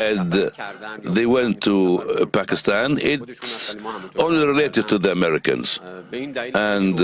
they went to Pakistan. It's only related to the Americans. And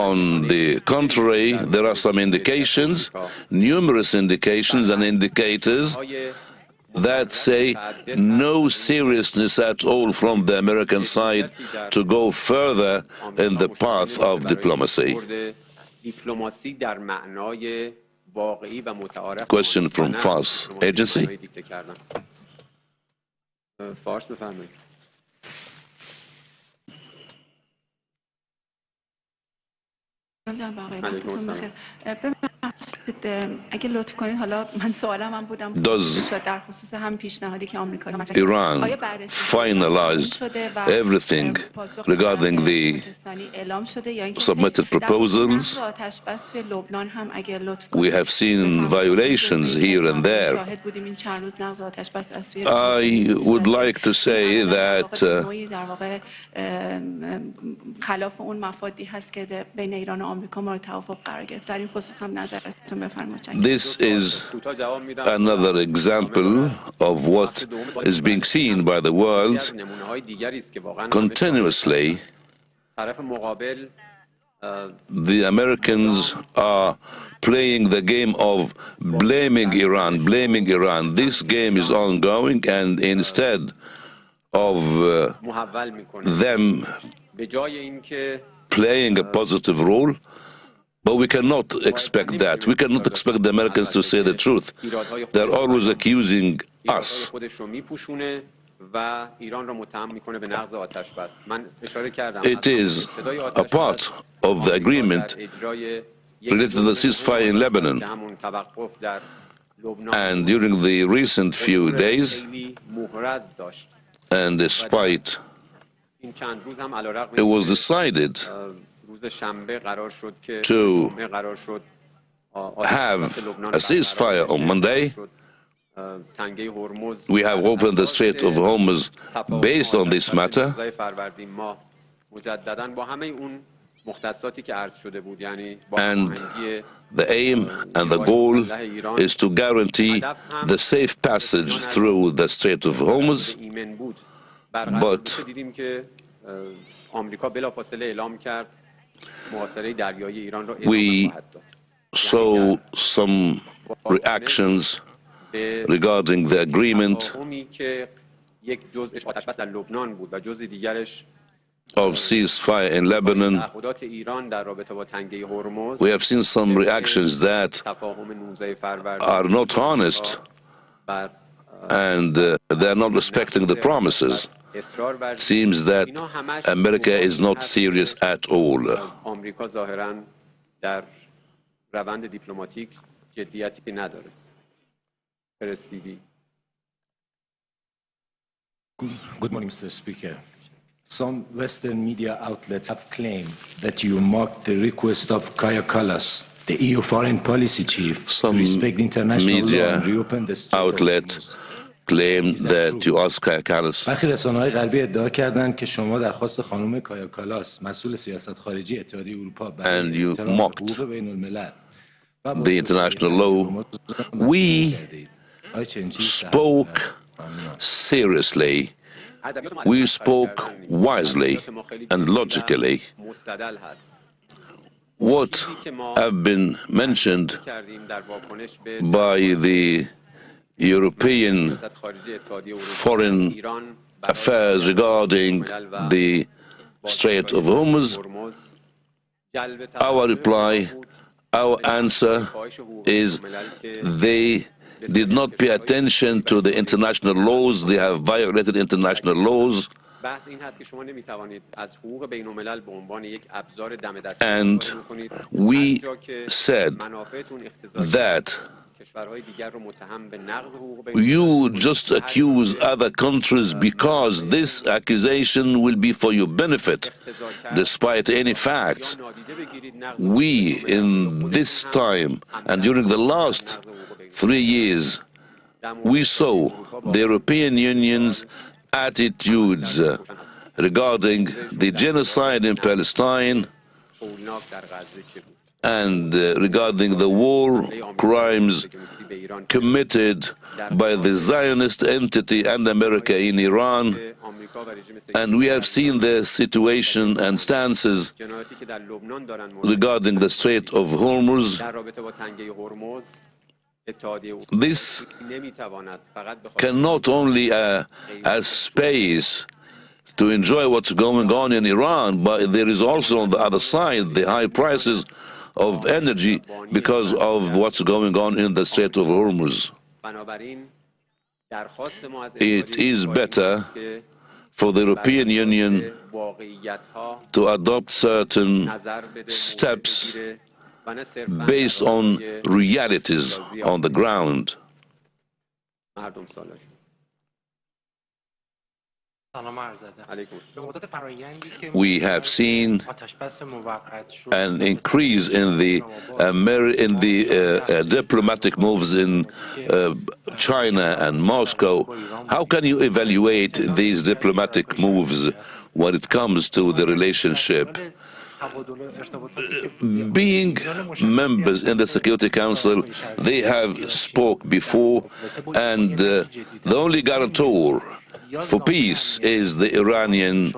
on the contrary, there are some indications, numerous indications and indicators that say no seriousness at all from the American side to go further in the path of diplomacy. Question from Fars Agency. Does Iran finalized everything regarding the submitted proposals? We have seen violations here and there. I would like to say that this is another example of what is being seen by the world continuously. The Americans are playing the game of blaming Iran, blaming Iran. This game is ongoing, and instead of them playing a positive role, but we cannot expect that. We cannot expect the Americans to say the truth. They're always accusing us. It is a part of the agreement related to the ceasefire in Lebanon. And during the recent few days, and despite it was decided to have a ceasefire on Monday, we have opened the Strait of Hormuz based on this matter, and the aim and the goal is to guarantee the safe passage through the Strait of Hormuz. But we saw some reactions regarding the agreement of ceasefire in Lebanon. We have seen some reactions that are not honest, and they are not respecting the promises. It seems that America is not serious at all. Good morning, Mr. Speaker. Some Western media outlets have claimed that you mocked the request of Kaja Kallas, the EU foreign policy chief, to respect international law and reopen the Strait of Hormuz. Claimed that you asked Kaja Kallas. برخی رسانه‌های غربی ادعا کردند که شما درخواست خانم کایا کالاس مسئول سیاست خارجی اتحادیه اروپا برای احترام حقوق بین الملل the international law. We spoke seriously. We spoke wisely and logically. What have been mentioned by the European Foreign Affairs regarding the Strait of Hormuz, our reply, our answer is they did not pay attention to the international laws. They have violated international laws. And we said that you just accuse other countries because this accusation will be for your benefit, despite any facts. We, in this time and during the last 3 years, we saw the European Union's attitudes regarding the genocide in Palestine and regarding the war crimes committed by the Zionist entity and America in Iran. And we have seen the situation and stances regarding the Strait of Hormuz. This cannot only as space to enjoy what's going on in Iran, but there is also on the other side the high prices of energy because of what's going on in the Strait of Hormuz. It is better for the European Union to adopt certain steps based on realities on the ground. We have seen an increase in the diplomatic moves in China and Moscow. How can you evaluate these diplomatic moves when it comes to the relationship? Being members in the Security Council, they have spoke before, and the only guarantor for peace is the Iranian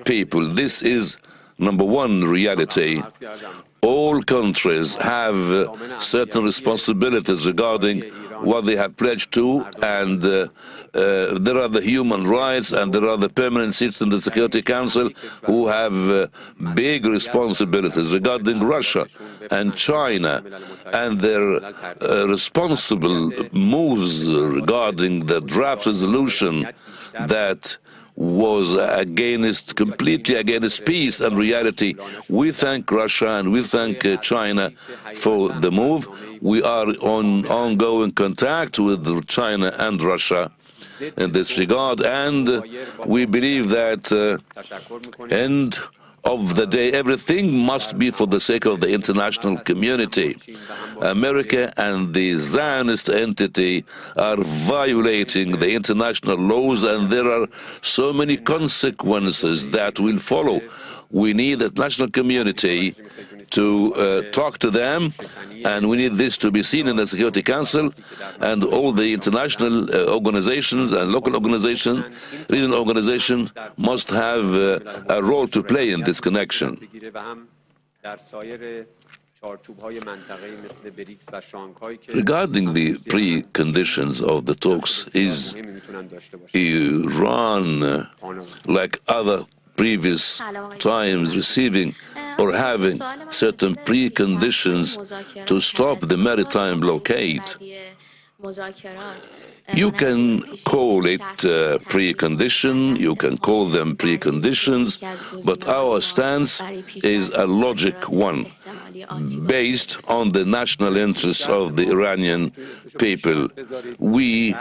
people. This is number one reality. All countries have certain responsibilities regarding what they have pledged to, and there are the human rights, and there are the permanent seats in the Security Council who have big responsibilities regarding Russia and China and their responsible moves regarding the draft resolution that was completely against peace and reality. We thank Russia and we thank China for the move. We are on ongoing contact with China and Russia in this regard, and we believe that end of the day, everything must be for the sake of the international community. America and the Zionist entity are violating the international laws, and there are so many consequences that will follow. We need the international community to talk to them, and we need this to be seen in the Security Council, and all the international organizations and local organizations, regional organizations must have a role to play in this connection. Regarding the preconditions of the talks, is Iran, like other previous times, receiving or having certain preconditions to stop the maritime blockade? You can call it precondition, you can call them preconditions, but our stance is a logic one, based on the national interests of the Iranian people. We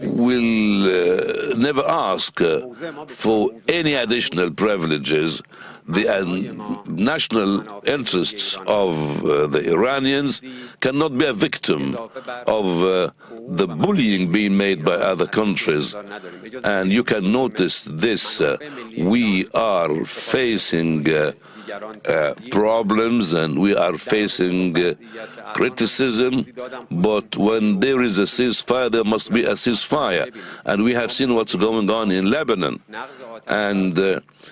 will never ask for any additional privileges. The national interests of the Iranians cannot be a victim of the bullying being made by other countries. And you can notice this. We are facing problems, and we are facing criticism, but when there is a ceasefire, there must be a ceasefire. And we have seen what's going on in Lebanon. And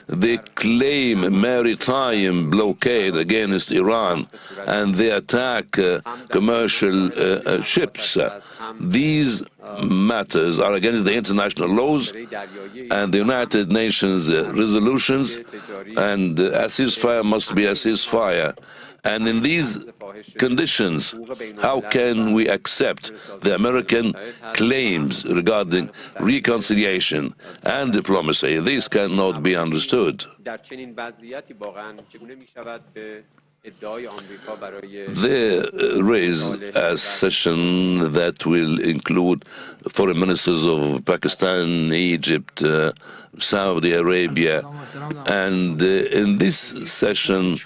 they claim maritime blockade against Iran, and they attack commercial ships. These matters are against the international laws and the United Nations resolutions, and a ceasefire must be a ceasefire. And in these conditions, how can we accept the American claims regarding reconciliation and diplomacy? This cannot be understood. There is a session that will include foreign ministers of Pakistan, Egypt, Saudi Arabia, and in this session,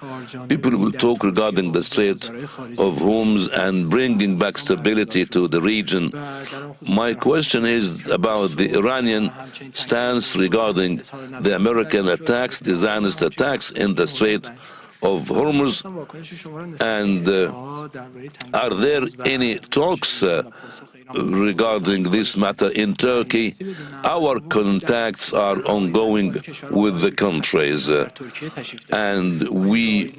people will talk regarding the Strait of Hormuz and bringing back stability to the region. My question is about the Iranian stance regarding the American attacks, the Zionist attacks in the Strait of Hormuz? And are there any talks regarding this matter in Turkey? Our contacts are ongoing with the countries, and we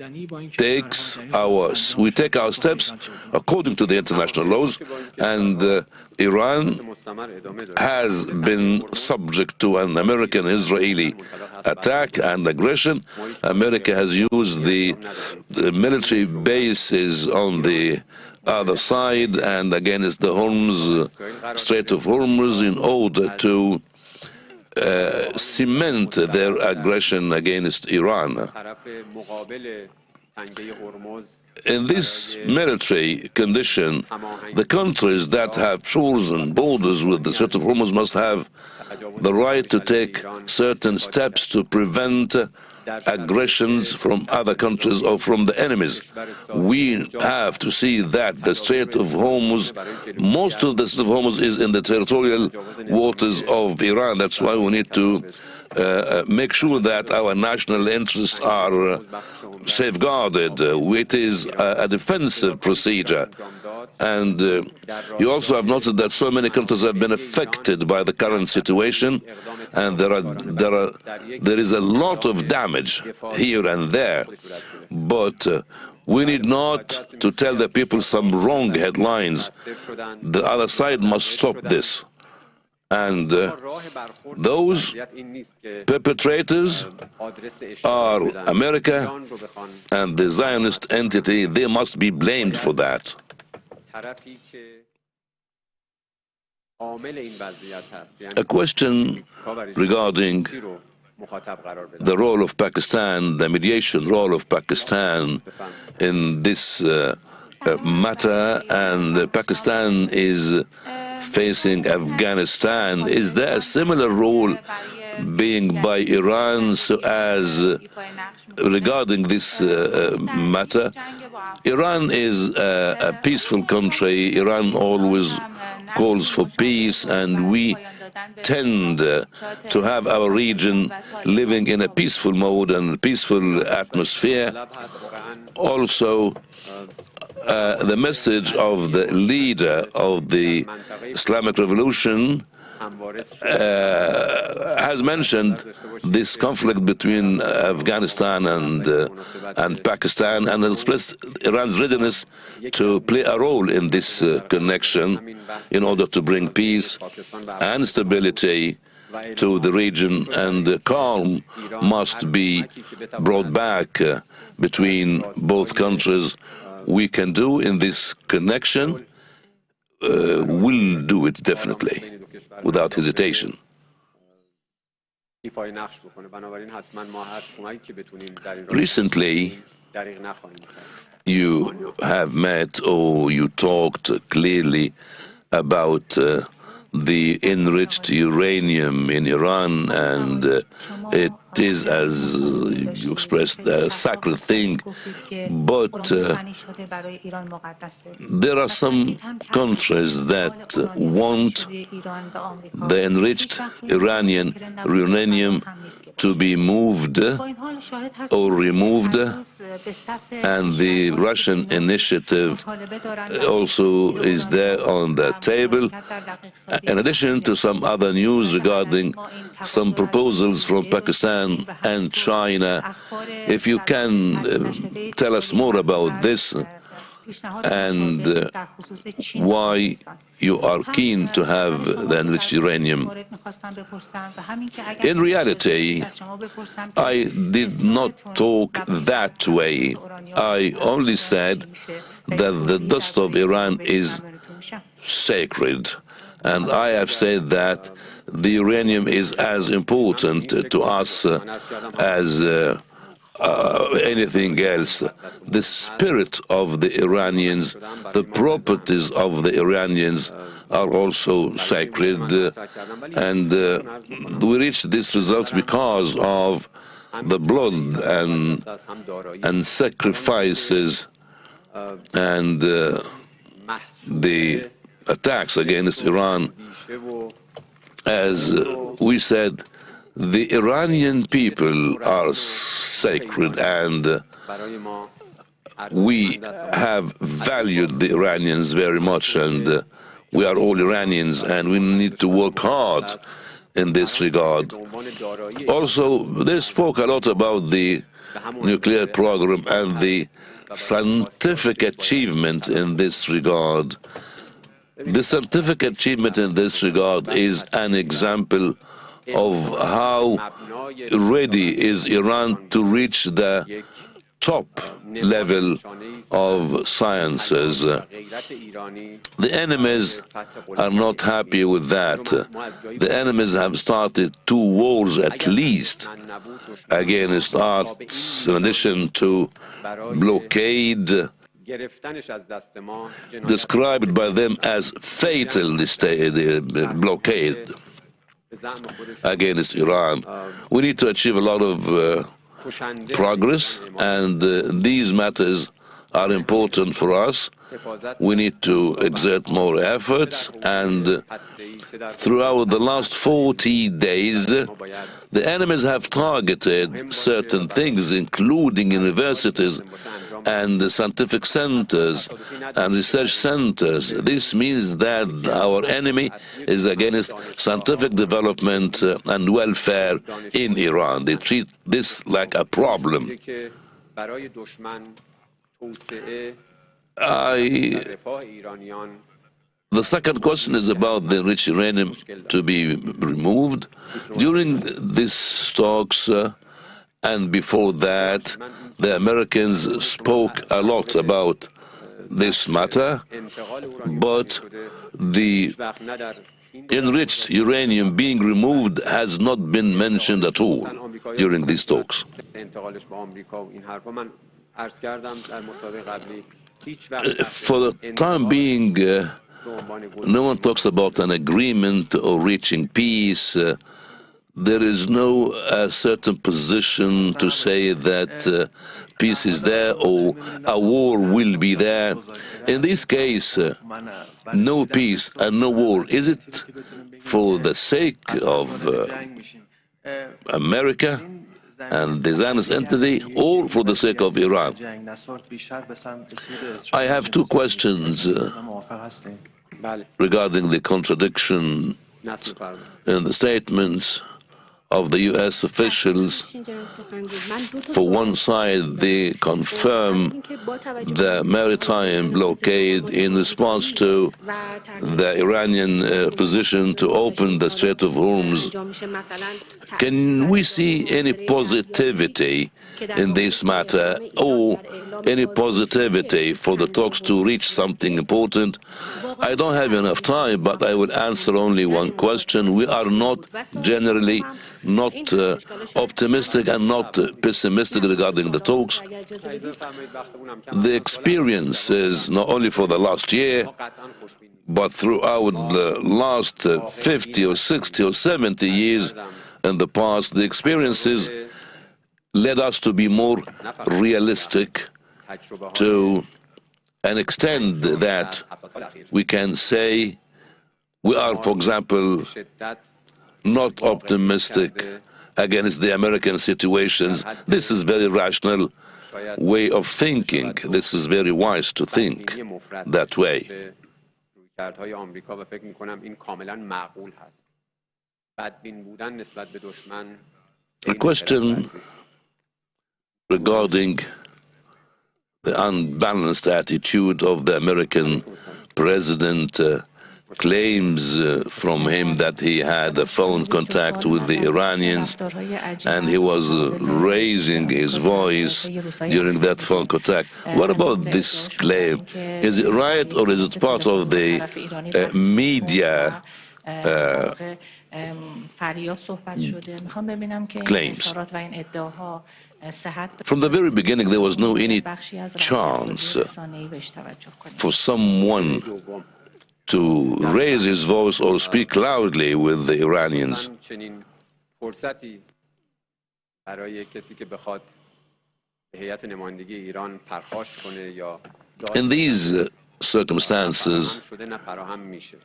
take our steps according to the international laws, and Iran has been subject to an American-Israeli attack and aggression. America has used the military bases on the other side and against the Strait of Hormuz in order to cement their aggression against Iran. In this military condition, the countries that have chosen borders with the Strait of Hormuz must have the right to take certain steps to prevent aggressions from other countries or from the enemies. We have to see that the Strait of Hormuz, most of the Strait of Hormuz is in the territorial waters of Iran. That's why we need to make sure that our national interests are safeguarded. It is a defensive procedure. And you also have noted that so many countries have been affected by the current situation, and there is a lot of damage here and there. But we need not to tell the people some wrong headlines. The other side must stop this. And those perpetrators are America and the Zionist entity. They must be blamed for that. A question regarding the role of Pakistan, the mediation role of Pakistan in this matter, and Pakistan is facing Afghanistan. Is there a similar role being by Iran so as regarding this matter? Iran is a peaceful country. Iran always calls for peace, and we tend to have our region living in a peaceful mode and peaceful atmosphere. Also, the message of the leader of the Islamic Revolution has mentioned this conflict between Afghanistan and Pakistan, and has expressed Iran's readiness to play a role in this connection in order to bring peace and stability to the region, and calm must be brought back between both countries. We can do in this connection, will do it definitely, without hesitation. Recently, you have met or you talked clearly about the enriched uranium in Iran, and it is, as you expressed, a sacred thing. But there are some countries that want the enriched Iranian uranium to be moved or removed, and the Russian initiative also is there on the table. In addition to some other news regarding some proposals from Pakistan and China, if you can tell us more about this and why you are keen to have the enriched uranium. In reality, I did not talk that way. I only said that the dust of Iran is sacred. And I have said that the uranium is as important to us as anything else. The spirit of the Iranians, the properties of the Iranians are also sacred. And we reached this result because of the blood and sacrifices and the attacks against Iran. As we said, The Iranian people are sacred, and we have valued the Iranians very much, and we are all Iranians, and we need to work hard in this regard. Also, they spoke a lot about the nuclear program and the scientific achievement in this regard. The scientific achievement in this regard is an example of how ready is Iran to reach the top level of sciences. The enemies are not happy with that. The enemies have started 2 wars at least against us, in addition to blockade, described by them as fatal blockade against Iran. We need to achieve a lot of progress, and these matters are important for us. We need to exert more efforts, and throughout the last 40 days, the enemies have targeted certain things, including universities and the scientific centers and research centers. This means that our enemy is against scientific development and welfare in Iran. They treat this like a problem. The second question is about the enriched uranium to be removed. During these talks and before that, the Americans spoke a lot about this matter, but the enriched uranium being removed has not been mentioned at all during these talks. For the time being, no one talks about an agreement or reaching peace. There is no certain position to say that peace is there or a war will be there. In this case, no peace and no war. Is it for the sake of America and the Zionist entity, or for the sake of Iran? I have 2 questions regarding the contradiction in the statements of the U.S. officials. For one side, they confirm the maritime blockade in response to the Iranian position to open the Strait of Hormuz. Can we see any positivity in this matter, or any positivity for the talks to reach something important? I don't have enough time, but I will answer only one question. We are not generally not optimistic and not pessimistic regarding the talks. The experience is not only for the last year, but throughout the last 50 or 60 or 70 years in the past, the experiences led us to be more realistic to an extent that we can say we are, for example, not optimistic against the American situations. This is very rational way of thinking. This is very wise to think that way. A question regarding the unbalanced attitude of the American president. Claims from him that he had a phone contact with the Iranians and he was raising his voice during that phone contact. What about this claim? Is it right, or is it part of the media claims? From the very beginning, there was no any chance for someone to raise his voice or speak loudly with the Iranians. In these circumstances,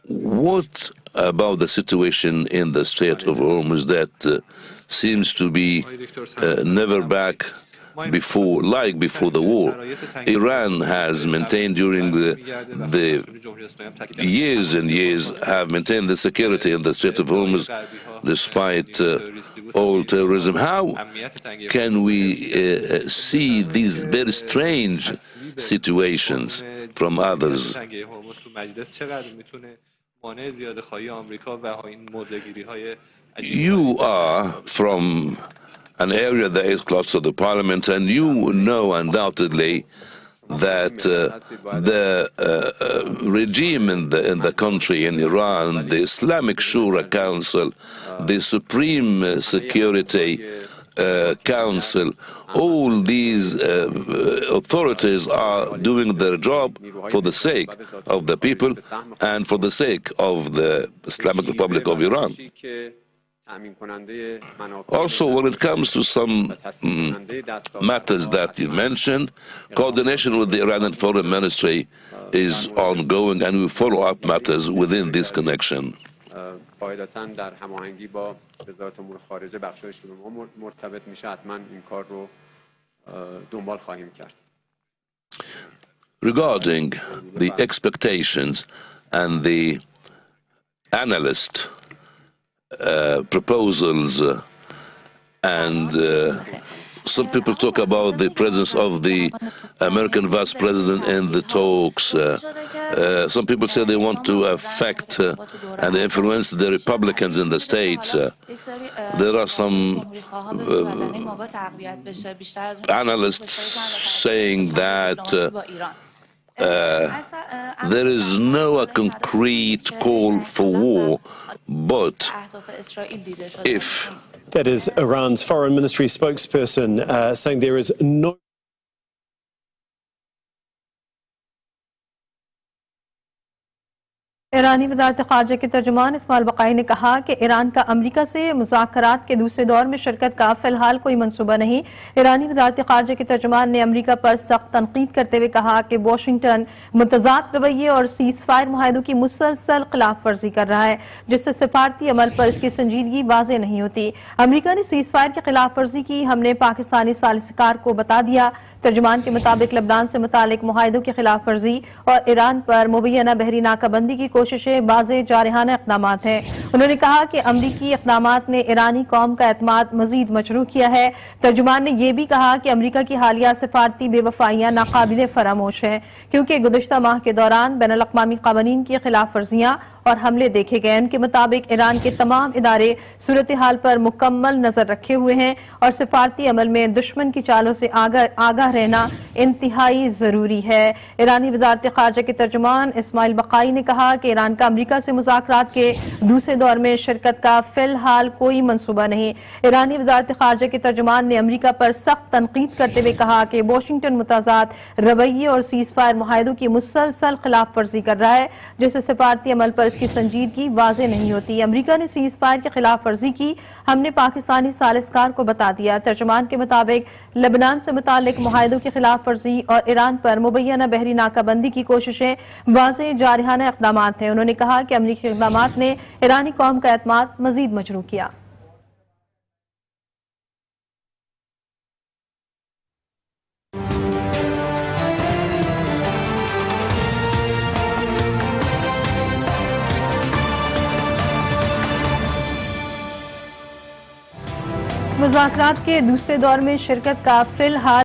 what about the situation in the Strait of Hormuz that seems to be never back before, like before the war? Iran has maintained during the years and years, have maintained the security in the Strait of Hormuz despite all terrorism. How can we see these very strange situations from others? You are from an area that is close to the parliament, and you know undoubtedly that the regime in the country, in Iran, the Islamic Shura Council, the Supreme Security Council, all these authorities are doing their job for the sake of the people and for the sake of the Islamic Republic of Iran. Also, when it comes to some matters that you mentioned, coordination with the Iranian Foreign Ministry is ongoing, and we follow up matters within this connection. Regarding the expectations and the analyst proposals, and some people talk about the presence of the American vice president in the talks. Some people say they want to affect and influence the Republicans in the states. There are some analysts saying that there is no concrete call for war, but if... That is Iran's foreign ministry spokesperson saying there is no... ईरानी वज़ारत ख़ारजा के तर्जुमान इस्माइल बक़ाई ने कहा कि Iran का अमरीका से मुज़ाकरात के दूसरे दौर में शिरकत का फ़िलहाल कोई मंसूबा नहीं। ईरानी वज़ारत ख़ारजा के तर्जुमान ने अमरीका पर सख्त तनक़ीद करते हुए कहा कि वाशिंगटन मुतज़ाद रवैये और सीज़ फायर मुआहदों की मुसलसल खिलाफ वर्जी कर रहा है, जिससे सिफारती अमल पर इसकी संजीदगी वाज़ेह नहीं होती। अमरीका ने सीज़ फायर की खिलाफ वर्जी की, हमने पाकिस्तानी सालिसकार को बता दिया। तर्जुमान के मुताबिक लबनान से मुतालिक मुआहदों की खिलाफ वर्जी और ईरान पर मुबैना बहरी नाकाबंदी की कोशिशें वाज़ेह जारहाना इक़दामात हैं। उन्होंने कहा कि अमरीकी इक़दामात ने ईरानी कौम का एतमाद मजीद मजरूह किया है। तर्जुमान ने यह भी कहा कि अमरीका की हालिया सिफारती बेवफाइयां नाकाबिले फरामोश हैं, क्योंकि गुज़श्ता माह के दौरान बैनुल अक़वामी क़वानीन की खिलाफ वर्जियां और हमले देखे गए। उनके मुताबिक ईरान के तमाम इदारे सूरत हाल पर मुकम्मल नजर रखे हुए हैं और सिफारती अमल में दुश्मन की चालों से आगाह रहना इंतहाई जरूरी है। ईरानी वज़ारत ख़ारजा के तर्जुमान इस्माइल बक़ाई ने कहा कि ईरान का अमरीका से मुज़ाकरात के दूसरे दौर में शिरकत का फिलहाल कोई मंसूबा नहीं। ईरानी वज़ारत ख़ारजा के तर्जुमान ने अमरीका पर सख्त तनक़ीद करते हुए कहा कि वाशिंगटन मुतज़ाद रवैये और सीज़ फायर मुआहदों की मुसलसल खिलाफ वर्जी कर रहा है, जिससे सिफारती अमल पर इसकी संजीदगी वाज़ेह नहीं होती। अमरीका ने सीज़ फायर की खिलाफ वर्जी की, हमने पाकिस्तानी सालिसकार को बता दिया। तर्जुमान के मुताबिक लबनान से मुतालिक मुआहदों की खिलाफ वर्जी और ईरान पर मुबैना बहरी नाकाबंदी की कोशिशें वाज़ेह जारहाना इक़दामात हैं। उन्होंने कहा कि अमरीकी इक़दामात ने ईरानी कौम का एतमाद मजीद मजरूह किया। मुज़ाकरात के दूसरे दौर में शिरकत का फिलहाल